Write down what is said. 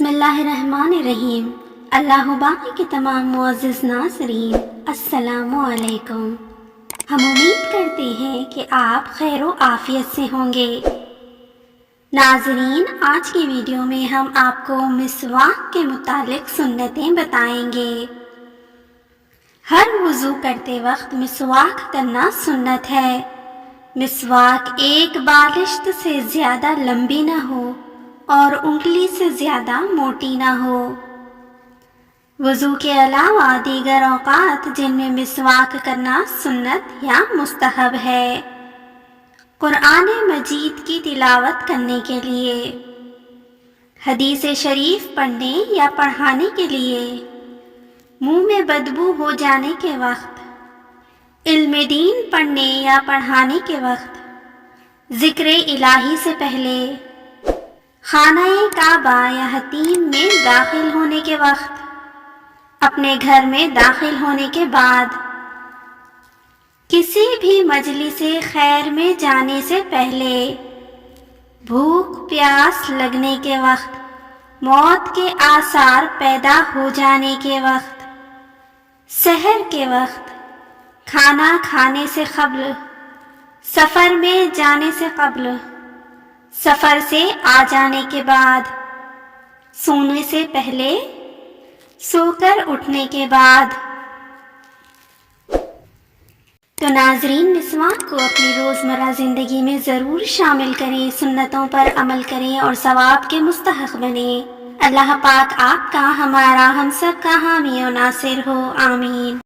اللہ الرحمن الرحیم۔ اللہ باقی کے تمام معزز ناظرین، السلام علیکم۔ ہم امید کرتے ہیں کہ آپ خیر و عافیت سے ہوں گے۔ ناظرین، آج کی ویڈیو میں ہم آپ کو مسواک کے متعلق سنتیں بتائیں گے۔ ہر وضو کرتے وقت مسواک کرنا سنت ہے۔ مسواک ایک بالشت سے زیادہ لمبی نہ ہو اور انگلی سے زیادہ موٹی نہ ہو۔ وضو کے علاوہ دیگر اوقات جن میں مسواک کرنا سنت یا مستحب ہے: قرآن مجید کی تلاوت کرنے کے لیے، حدیث شریف پڑھنے یا پڑھانے کے لیے، منہ میں بدبو ہو جانے کے وقت، علم دین پڑھنے یا پڑھانے کے وقت، ذکر الہی سے پہلے، خانہ کعبہ یا حتیم میں داخل ہونے کے وقت، اپنے گھر میں داخل ہونے کے بعد، کسی بھی مجلس خیر میں جانے سے پہلے، بھوک پیاس لگنے کے وقت، موت کے آثار پیدا ہو جانے کے وقت، سحر کے وقت، کھانا کھانے سے قبل، سفر میں جانے سے قبل، سفر سے آ جانے کے بعد، سونے سے پہلے، سو کر اٹھنے کے بعد۔ تو ناظرین، مسواک کو اپنی روزمرہ زندگی میں ضرور شامل کریں، سنتوں پر عمل کریں اور ثواب کے مستحق بنیں۔ اللہ پاک آپ کا، ہمارا، ہم سب کا حامی و ناصر ہو، آمین۔